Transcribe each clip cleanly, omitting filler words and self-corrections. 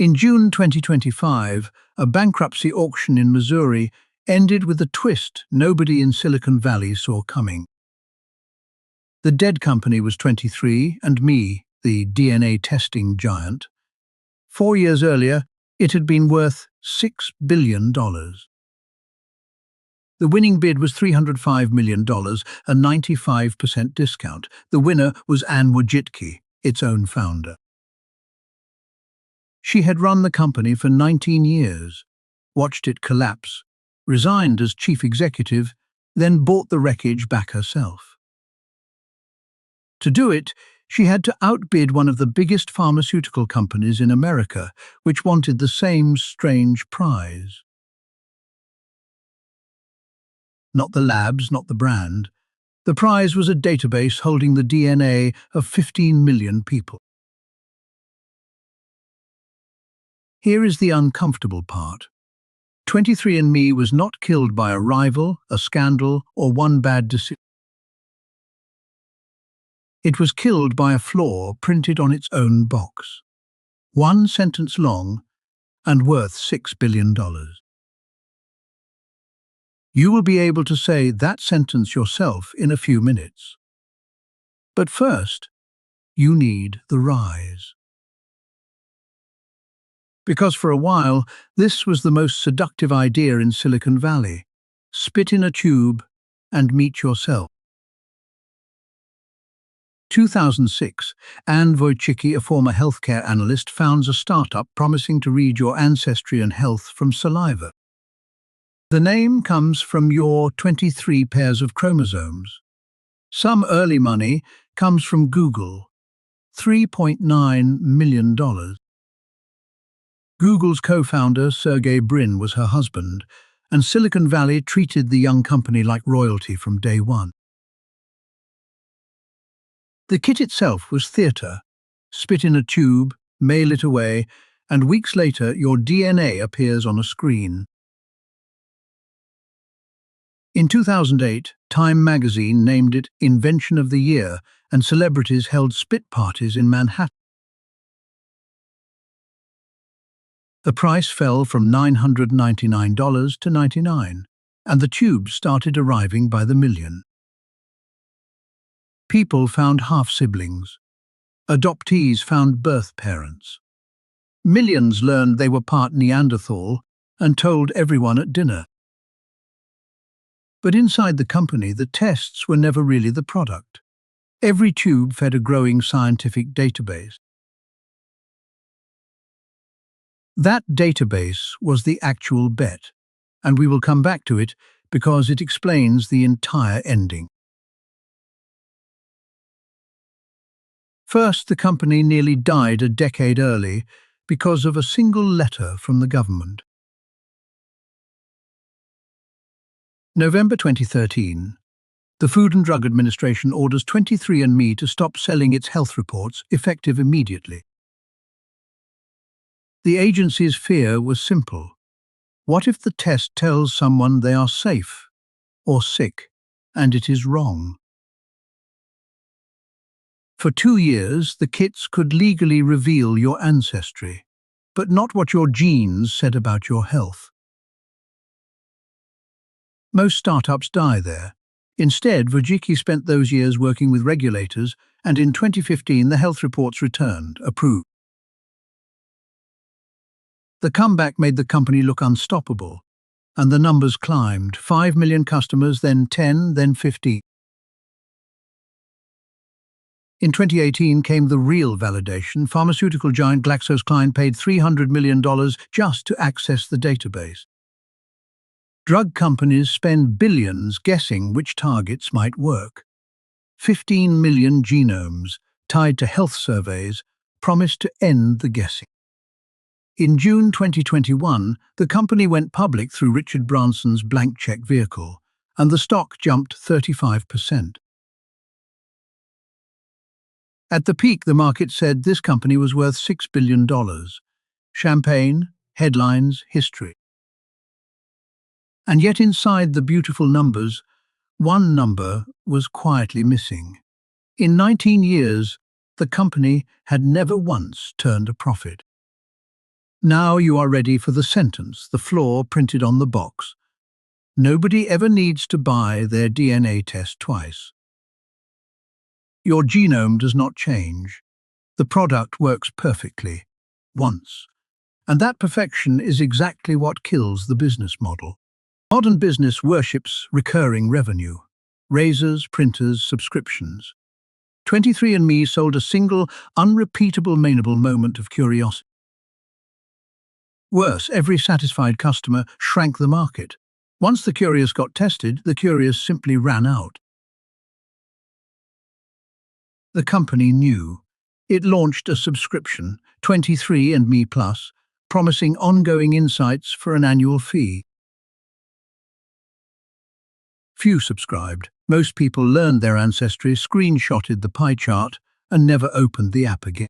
In June 2025, a bankruptcy auction in Missouri ended with a twist nobody in Silicon Valley saw coming. The dead company was 23andMe, the DNA testing giant. 4 years earlier, it had been worth $6 billion. The winning bid was $305 million, a 95% discount. The winner was Anne Wojcicki, its own founder. She had run the company for 19 years, watched it collapse, resigned as chief executive, then bought the wreckage back herself. To do it, she had to outbid one of the biggest pharmaceutical companies in America, which wanted the same strange prize. Not the labs, not the brand. The prize was a database holding the DNA of 15 million people. Here is the uncomfortable part. 23andMe was not killed by a rival, a scandal, or one bad decision. It was killed by a flaw printed on its own box. One sentence long and worth $6 billion. You will be able to say that sentence yourself in a few minutes. But first, you need the rise. Because for a while, this was the most seductive idea in Silicon Valley. Spit in a tube and meet yourself. 2006, Anne Wojcicki, a former healthcare analyst, founds a startup promising to read your ancestry and health from saliva. The name comes from your 23 pairs of chromosomes. Some early money comes from Google, $3.9 million. Google's co-founder, Sergey Brin, was her husband, and Silicon Valley treated the young company like royalty from day one. The kit itself was theatre. Spit in a tube, mail it away, and weeks later your DNA appears on a screen. In 2008, Time magazine named it Invention of the Year, and celebrities held spit parties in Manhattan. The price fell from $999 to $99, and the tubes started arriving by the million. People found half-siblings. Adoptees found birth parents. Millions learned they were part Neanderthal and told everyone at dinner. But inside the company, the tests were never really the product. Every tube fed a growing scientific database. That database was the actual bet, and we will come back to it because it explains the entire ending. First, the company nearly died a decade early because of a single letter from the government. November 2013. The Food and Drug Administration orders 23andMe to stop selling its health reports, effective immediately. The agency's fear was simple. What if the test tells someone they are safe or sick, and it is wrong? For 2 years, the kits could legally reveal your ancestry, but not what your genes said about your health. Most startups die there. Instead, Wojcicki spent those years working with regulators, and in 2015 the health reports returned, approved. The comeback made the company look unstoppable, and the numbers climbed. 5 million customers, then 10, then 15. In 2018 came the real validation. Pharmaceutical giant GlaxoSmithKline paid $300 million just to access the database. Drug companies spend billions guessing which targets might work. 15 million genomes, tied to health surveys, promised to end the guessing. In June 2021, the company went public through Richard Branson's blank check vehicle, and the stock jumped 35%. At the peak, the market said this company was worth $6 billion. Champagne, headlines, history. And yet inside the beautiful numbers, one number was quietly missing. In 19 years, the company had never once turned a profit. Now you are ready for the sentence, the flaw printed on the box. Nobody ever needs to buy their DNA test twice. Your genome does not change. The product works perfectly, once. And that perfection is exactly what kills the business model. Modern business worships recurring revenue. Razors, printers, subscriptions. 23andMe sold a single, unrepeatable, mainable moment of curiosity. Worse, every satisfied customer shrank the market. Once the curious got tested, the curious simply ran out. The company knew. It launched a subscription, 23andMe Plus, promising ongoing insights for an annual fee. Few subscribed. Most people learned their ancestry, screenshotted the pie chart, and never opened the app again.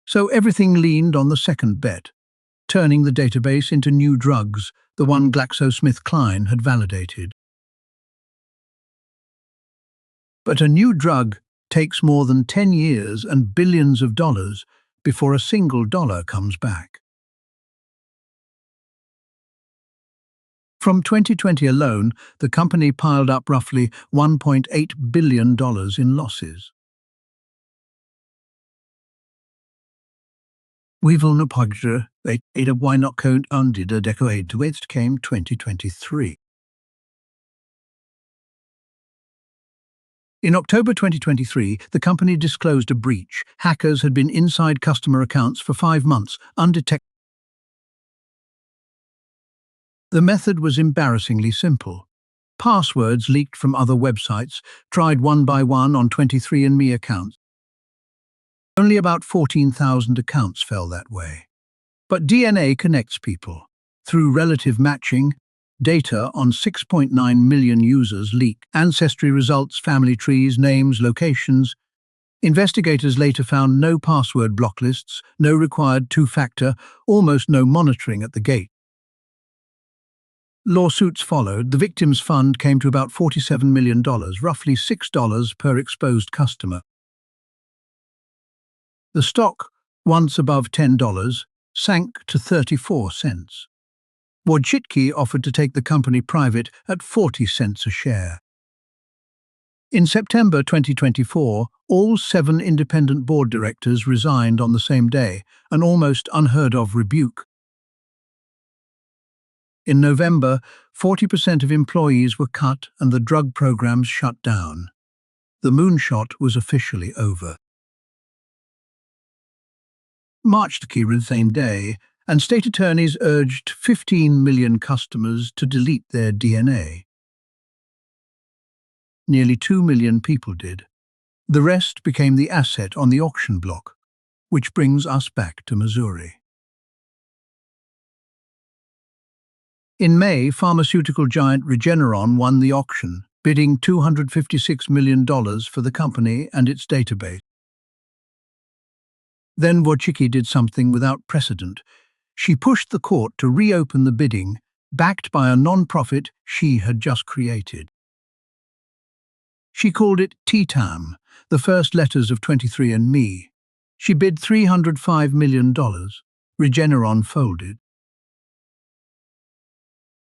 So everything leaned on the second bet, turning the database into new drugs, the one GlaxoSmithKline had validated. But a new drug takes more than 10 years and billions of dollars before a single dollar comes back. From 2020 alone, the company piled up roughly $1.8 billion in losses. We will not pogger a why not count undid a decade to waste came 2023. In October 2023, the company disclosed a breach. Hackers had been inside customer accounts for 5 months, undetected. The method was embarrassingly simple. Passwords leaked from other websites, tried one by one on 23andMe accounts. Only about 14,000 accounts fell that way. But DNA connects people. Through relative matching, data on 6.9 million users leaked. Ancestry results, family trees, names, locations. Investigators later found no password block lists, no required two-factor, almost no monitoring at the gate. Lawsuits followed. The victims' fund came to about $47 million, roughly $6 per exposed customer. The stock, once above $10, sank to 34 cents. Wojcicki offered to take the company private at 40 cents a share. In September 2024, all 7 independent board directors resigned on the same day, an almost unheard-of rebuke. In November, 40% of employees were cut and the drug programs shut down. The moonshot was officially over. March the same day, and state attorneys urged 15 million customers to delete their DNA. Nearly 2 million people did. The rest became the asset on the auction block, which brings us back to Missouri. In May, pharmaceutical giant Regeneron won the auction, bidding $256 million for the company and its database. Then Wojcicki did something without precedent. She pushed the court to reopen the bidding, backed by a non-profit she had just created. She called it TTAM, the first letters of 23andMe. She bid $305 million. Regeneron folded.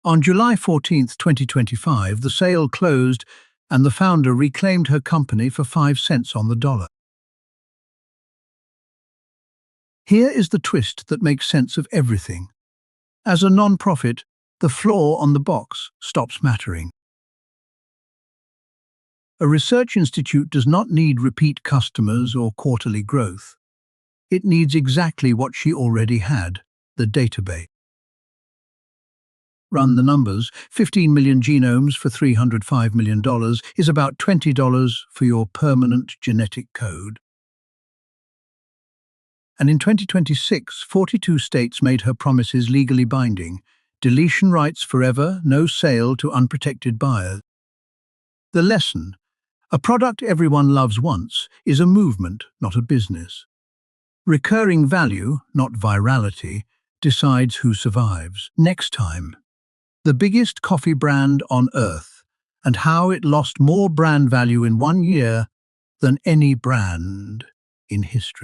On July 14, 2025, the sale closed and the founder reclaimed her company for 5 cents on the dollar. Here is the twist that makes sense of everything. As a non-profit, the flaw on the box stops mattering. A research institute does not need repeat customers or quarterly growth. It needs exactly what she already had, the database. Run the numbers. 15 million genomes for $305 million is about $20 for your permanent genetic code. And in 2026, 42 states made her promises legally binding. Deletion rights forever, no sale to unprotected buyers. The lesson: a product everyone loves once is a movement, not a business. Recurring value, not virality, decides who survives. Next time, the biggest coffee brand on earth and how it lost more brand value in 1 year than any brand in history.